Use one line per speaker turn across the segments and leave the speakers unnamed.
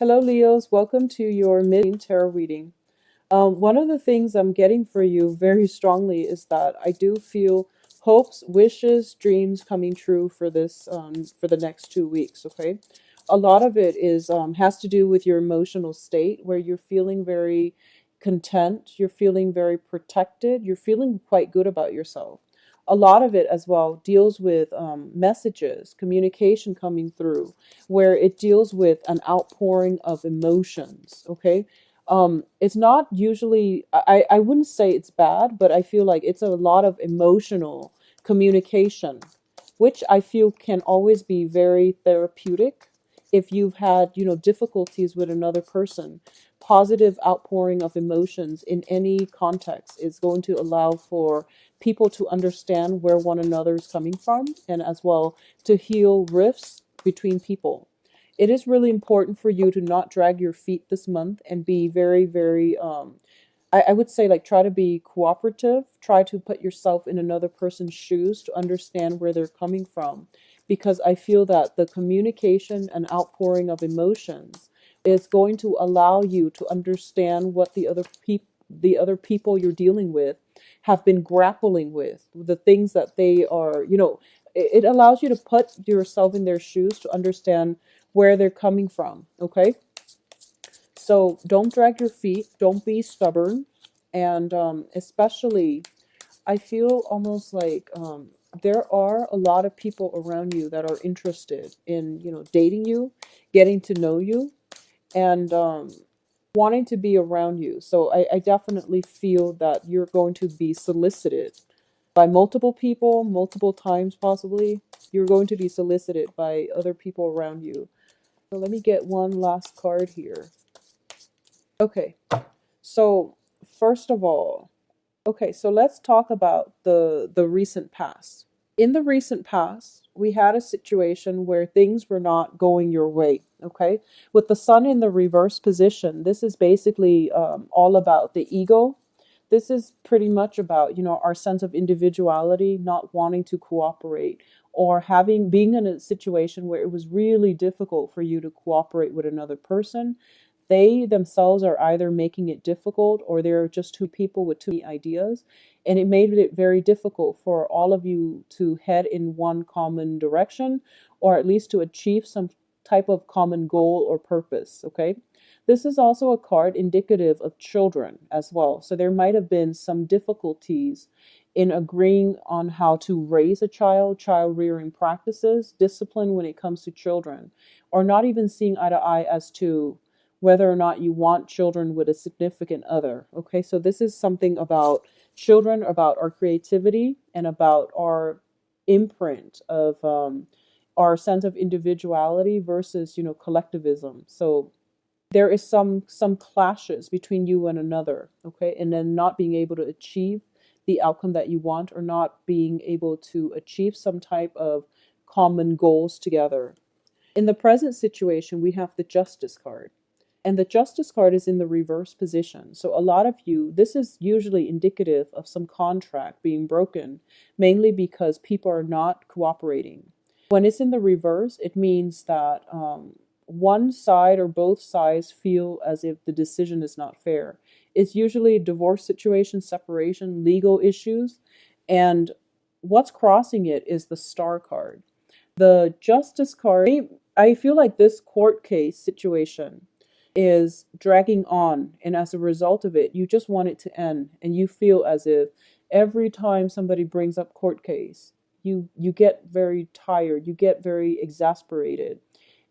Hello, Leos. Welcome to your mid tarot reading. One of the things I'm getting for you very strongly is that I do feel hopes, wishes, dreams coming true for this for the next 2 weeks. Okay, a lot of it is has to do with your emotional state, where you're feeling very content, you're feeling very protected, you're feeling quite good about yourself. A lot of it as well deals with messages, communication coming through, where it deals with an outpouring of emotions. Okay, it's not usually, I wouldn't say it's bad, but I feel like it's a lot of emotional communication, which I feel can always be very therapeutic if you've had, difficulties with another person. Positive outpouring of emotions in any context is going to allow for people to understand where one another is coming from, and as well to heal rifts between people. It is really important for you to not drag your feet this month and be very, very, I would say, like, try to be cooperative, try to put yourself in another person's shoes to understand where they're coming from. Because I feel that the communication and outpouring of emotions is going to allow you to understand what the other people you're dealing with have been grappling with, the things that they are, it allows you to put yourself in their shoes to understand where they're coming from. Okay, so don't drag your feet, don't be stubborn, and especially I feel almost like there are a lot of people around you that are interested in, dating you, getting to know you, and wanting to be around you. So I definitely feel that you're going to be solicited by multiple people, multiple times possibly. You're going to be solicited by other people around you. So let me get one last card here. Okay, so first of all, okay, so let's talk about the recent past. In the recent past, we had a situation where things were not going your way. Okay, with the sun in the reverse position, this is basically all about the ego. This is pretty much about, our sense of individuality, not wanting to cooperate, or having being in a situation where it was really difficult for you to cooperate with another person. They themselves are either making it difficult, or they're just two people with too many ideas. And it made it very difficult for all of you to head in one common direction, or at least to achieve some type of common goal or purpose. Okay. This is also a card indicative of children as well. So there might have been some difficulties in agreeing on how to raise a child rearing practices, discipline when it comes to children, or not even seeing eye to eye as to whether or not you want children with a significant other. Okay, so this is something about children, about our creativity, and about our imprint of our sense of individuality versus, collectivism. So there is some clashes between you and another. Okay, and then not being able to achieve the outcome that you want, or not being able to achieve some type of common goals together. In the present situation, we have the Justice card. And the Justice card is in the reverse position. So a lot of you, this is usually indicative of some contract being broken, mainly because people are not cooperating. When it's in the reverse, it means that one side or both sides feel as if the decision is not fair. It's usually a divorce situation, separation, legal issues, and what's crossing it is the Star card. The Justice card, I feel like this court case situation is dragging on, and as a result of it, you just want it to end, and you feel as if every time somebody brings up court case, you get very tired, you get very exasperated,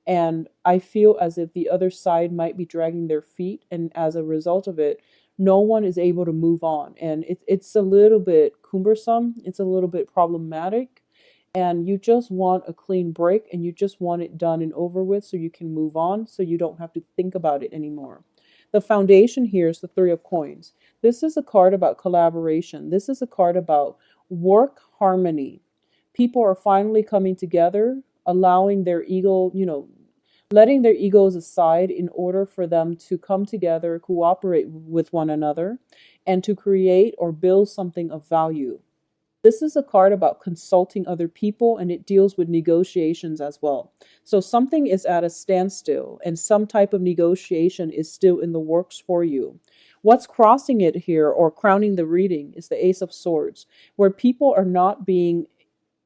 and I feel as if the other side might be dragging their feet, and as a result of it, no one is able to move on, and it's a little bit cumbersome, it's a little bit problematic, and you just want a clean break, and you just want it done and over with so you can move on, so you don't have to think about it anymore. The foundation here is the Three of Coins. This is a card about collaboration. This is a card about work harmony. People are finally coming together, allowing their ego, letting their egos aside in order for them to come together, cooperate with one another, and to create or build something of value. This is a card about consulting other people, and it deals with negotiations as well. So something is at a standstill and some type of negotiation is still in the works for you. What's crossing it here or crowning the reading is the Ace of Swords, where people are not being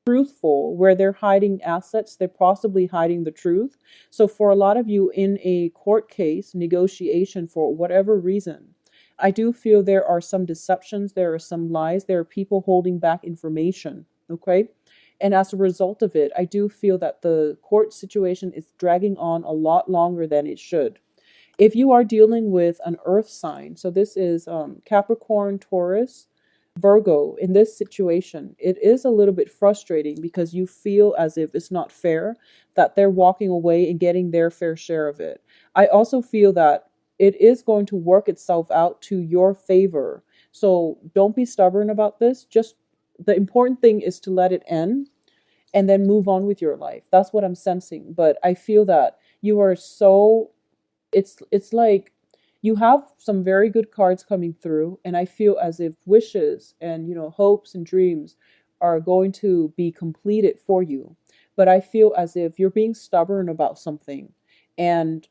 truthful, where they're hiding assets, they're possibly hiding the truth. So, for a lot of you in a court case, negotiation for whatever reason, I do feel there are some deceptions, there are some lies, there are people holding back information. Okay. And as a result of it, I do feel that the court situation is dragging on a lot longer than it should. If you are dealing with an earth sign, so this is Capricorn, Taurus, Virgo, in this situation, it is a little bit frustrating because you feel as if it's not fair that they're walking away and getting their fair share of it. I also feel that it is going to work itself out to your favor. So don't be stubborn about this. Just the important thing is to let it end and then move on with your life. That's what I'm sensing. But I feel that you are so it's like you have some very good cards coming through, and I feel as if wishes and hopes and dreams are going to be completed for you. But I feel as if you're being stubborn about something. And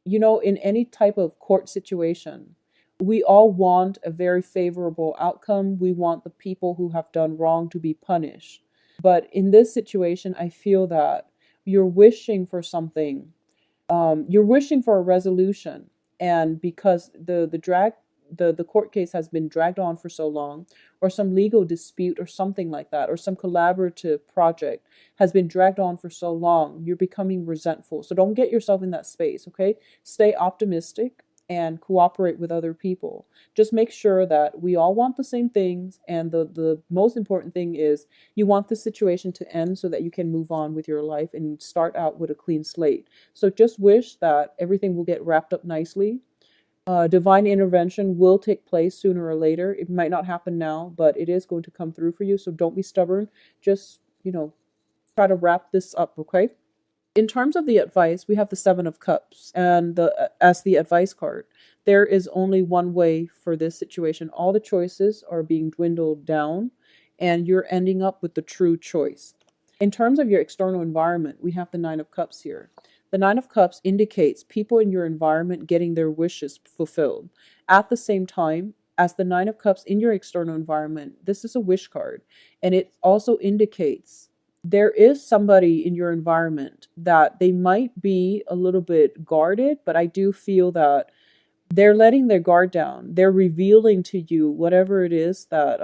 in any type of court situation, we all want a very favorable outcome. We want the people who have done wrong to be punished. But in this situation, I feel that you're wishing for something, you're wishing for a resolution, and because the court case has been dragged on for so long, or some legal dispute or something like that, or some collaborative project has been dragged on for so long, you're becoming resentful. So don't get yourself in that space. Okay, stay optimistic and cooperate with other people. Just make sure that we all want the same things, and the most important thing is you want the situation to end so that you can move on with your life and start out with a clean slate. So just wish that everything will get wrapped up nicely. Divine intervention will take place sooner or later. It might not happen now, but it is going to come through for you. So don't be stubborn. Just, try to wrap this up, okay? In terms of the advice, we have the Seven of Cups and the as the advice card. There is only one way for this situation. All the choices are being dwindled down, and you're ending up with the true choice. In terms of your external environment, we have the Nine of Cups here. The Nine of Cups indicates people in your environment getting their wishes fulfilled. At the same time, as the Nine of Cups in your external environment, this is a wish card, and it also indicates there is somebody in your environment that they might be a little bit guarded, but I do feel that they're letting their guard down. They're revealing to you whatever it is that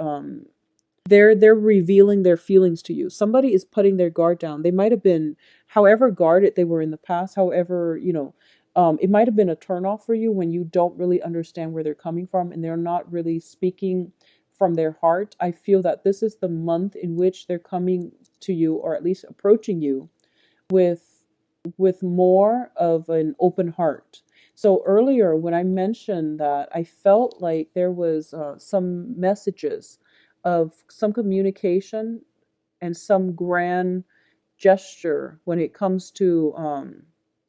they're revealing their feelings to you. Somebody is putting their guard down. They might have been however guarded they were in the past, however, it might have been a turnoff for you when you don't really understand where they're coming from and they're not really speaking from their heart. I feel that this is the month in which they're coming to you, or at least approaching you with more of an open heart. So earlier when I mentioned that I felt like there was some messages of some communication and some grand gesture when it comes to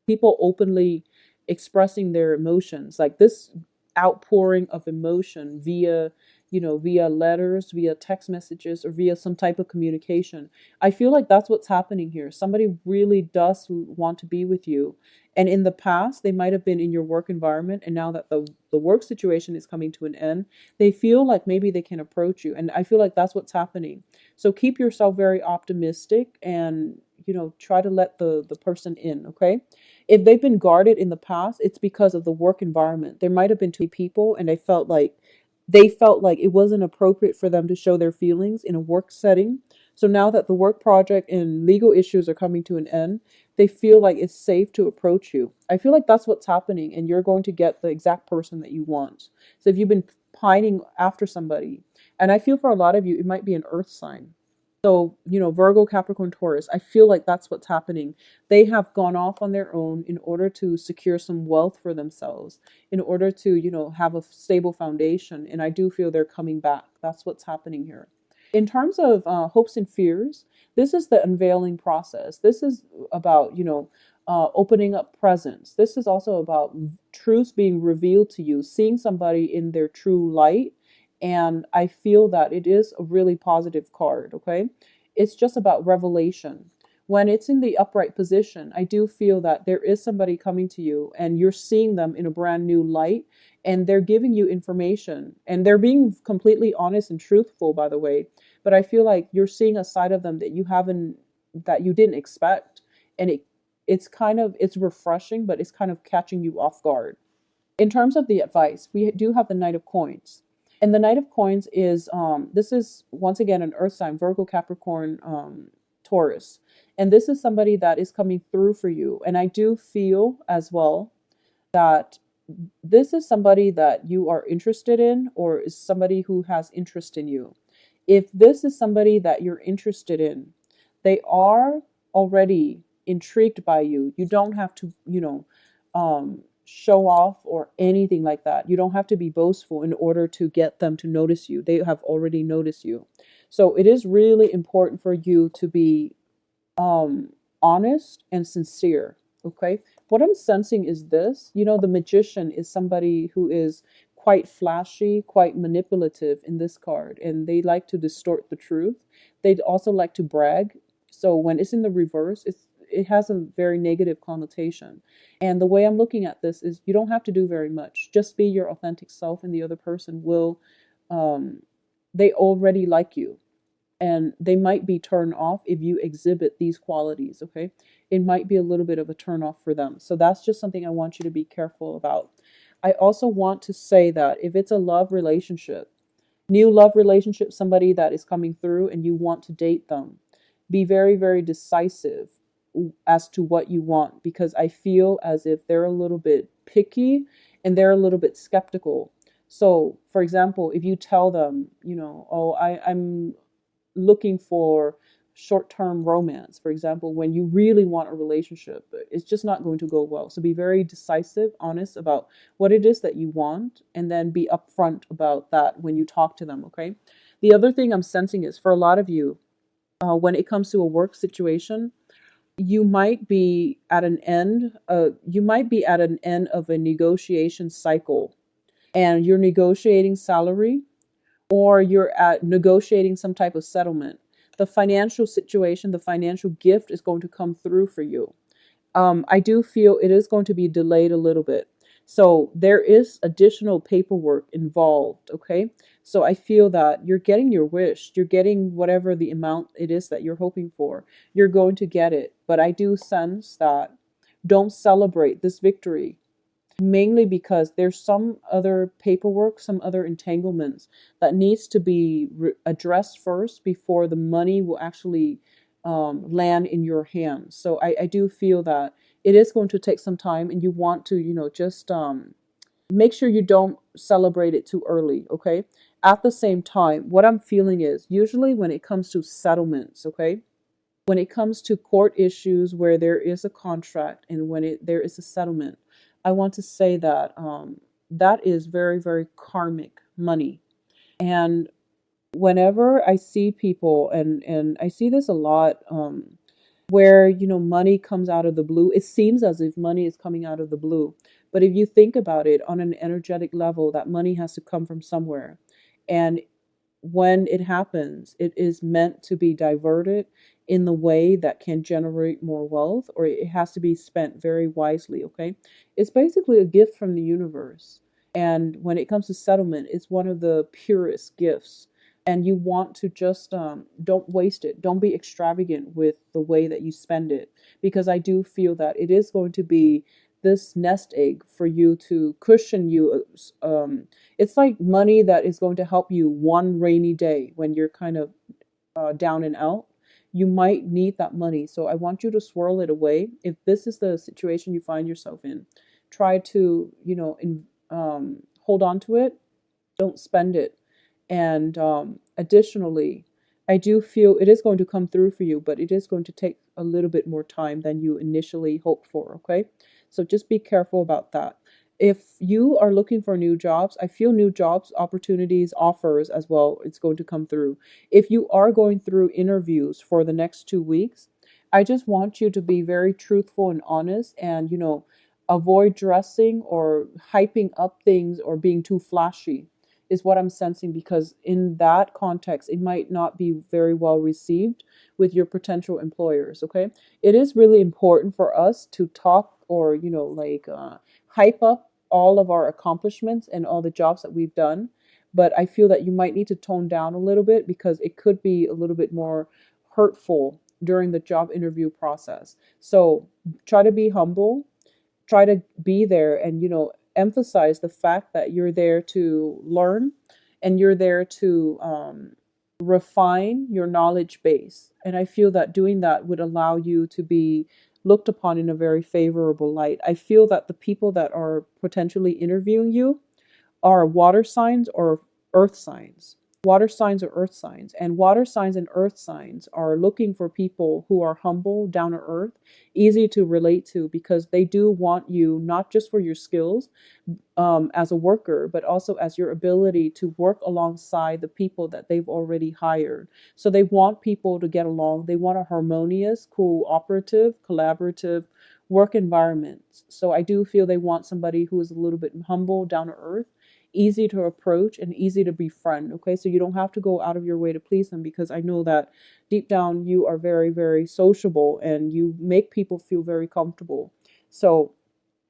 people openly expressing their emotions, like this outpouring of emotion via via letters, via text messages, or via some type of communication. I feel like that's what's happening here. Somebody really does want to be with you, and in the past they might have been in your work environment, and now that the work situation is coming to an end, they feel like maybe they can approach you, and I feel like that's what's happening. So keep yourself very optimistic, and try to let the person in. Okay, if they've been guarded in the past, it's because of the work environment. There might have been two people, and they felt like it wasn't appropriate for them to show their feelings in a work setting. So now that the work project and legal issues are coming to an end, they feel like it's safe to approach you. I feel like that's what's happening, and you're going to get the exact person that you want. So if you've been pining after somebody, and I feel for a lot of you, it might be an earth sign. So, Virgo, Capricorn, Taurus, I feel like that's what's happening. They have gone off on their own in order to secure some wealth for themselves, in order to, have a stable foundation. And I do feel they're coming back. That's what's happening here. In terms of hopes and fears, this is the unveiling process. This is about, opening up presence. This is also about truths being revealed to you, seeing somebody in their true light, And I feel that it is a really positive card, okay? It's just about revelation. When it's in the upright position, I do feel that there is somebody coming to you and you're seeing them in a brand new light, and they're giving you information and they're being completely honest and truthful, by the way. But I feel like you're seeing a side of them that that you didn't expect. And it's refreshing, but it's kind of catching you off guard. In terms of the advice, we do have the Knight of Coins. And the Knight of Coins is this is once again an earth sign, Virgo, Capricorn, Taurus. And this is somebody that is coming through for you. And I do feel as well that this is somebody that you are interested in, or is somebody who has interest in you. If this is somebody that you're interested in, they are already intrigued by you. You don't have to, show off or anything like that. You don't have to be boastful in order to get them to notice you. They have already noticed you. So it is really important for you to be um honest and sincere. Okay, what I'm sensing is this. The magician is somebody who is quite flashy, quite manipulative in this card, and they like to distort the truth. They'd also like to brag. So when it's in the reverse, it has a very negative connotation. And the way I'm looking at this is you don't have to do very much. Just be your authentic self, and the other person will um they already like you, and they might be turned off if you exhibit these qualities. Okay, it might be a little bit of a turn off for them. So that's just something I want you to be careful about. I also want to say that if it's a love relationship, new love relationship, somebody that is coming through and you want to date them, be very, very decisive as to what you want, because I feel as if they're a little bit picky and they're a little bit skeptical. So for example, if you tell them, oh, I'm looking for short-term romance, for example, when you really want a relationship, it's just not going to go well. So be very decisive, honest about what it is that you want, and then be upfront about that when you talk to them. Okay, the other thing I'm sensing is for a lot of you, when it comes to a work situation, you might be at an end of a negotiation cycle, and you're negotiating salary, or you're at negotiating some type of settlement. The financial situation, the financial gift is going to come through for you. I do feel it is going to be delayed a little bit. So there is additional paperwork involved, okay? So I feel that you're getting your wish. You're getting whatever the amount it is that you're hoping for. You're going to get it. But I do sense that don't celebrate this victory, mainly because there's some other paperwork, some other entanglements that needs to be addressed first before the money will actually land in your hands. So I do feel that it is going to take some time, and you want to, just make sure you don't celebrate it too early, okay? At the same time, what I'm feeling is usually when it comes to settlements, okay? When it comes to court issues where there is a contract and there is a settlement, I want to say that that is very, very karmic money. And whenever I see people, and I see this a lot, where money comes out of the blue, it seems as if money is coming out of the blue. But if you think about it on an energetic level, that money has to come from somewhere. And when it happens, it is meant to be diverted in the way that can generate more wealth, or it has to be spent very wisely, okay? It's basically a gift from the universe. And when it comes to settlement, it's one of the purest gifts. And you want to just don't waste it. Don't be extravagant with the way that you spend it, because I do feel that it is going to be this nest egg for you to cushion you. It's like money that is going to help you one rainy day when you're kind of down and out. You might need that money. So I want you to swirl it away. If this is the situation you find yourself in, try to, hold on to it. Don't spend it. And additionally, I do feel it is going to come through for you, but it is going to take a little bit more time than you initially hoped for, okay? So just be careful about that. If you are looking for new jobs, I feel new jobs, opportunities, offers as well, it's going to come through. If you are going through interviews for the next 2 weeks, I just want you to be very truthful and honest, and, avoid dressing or hyping up things or being too flashy. is what I'm sensing, because in that context, it might not be very well received with your potential employers. Okay. It is really important for us to talk, or, hype up all of our accomplishments and all the jobs that we've done. But I feel that you might need to tone down a little bit, because it could be a little bit more hurtful during the job interview process. So try to be humble, try to be there, and emphasize the fact that you're there to learn, and you're there to refine your knowledge base. And I feel that doing that would allow you to be looked upon in a very favorable light. I feel that the people that are potentially interviewing you are water signs or earth signs. Water signs or earth signs. And water signs and earth signs are looking for people who are humble, down to earth, easy to relate to, because they do want you not just for your skills, as a worker, but also as your ability to work alongside the people that they've already hired. So they want people to get along. They want a harmonious, cooperative, collaborative work environment. So I do feel they want somebody who is a little bit humble, down to earth, easy to approach, and easy to befriend. Okay, so you don't have to go out of your way to please them, because I know that deep down you are very, very sociable and you make people feel very comfortable. So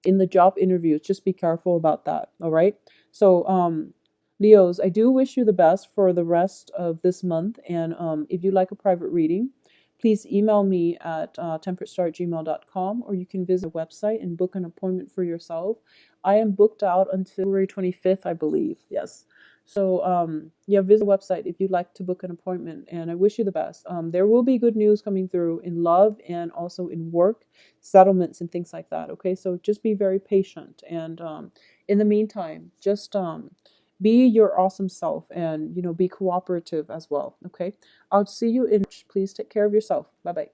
in the job interviews, just be careful about that. All right. So, Leos, I do wish you the best for the rest of this month. And if you like a private reading, please email me at temperatestar@gmail.com, or you can visit the website and book an appointment for yourself. I am booked out until February 25th, I believe. Yes. So, yeah, visit the website if you'd like to book an appointment. And I wish you the best. There will be good news coming through in love and also in work, settlements, and things like that. Okay. So just be very patient. And in the meantime, just be your awesome self, and, be cooperative as well. Okay. I'll see you in. Please take care of yourself. Bye bye.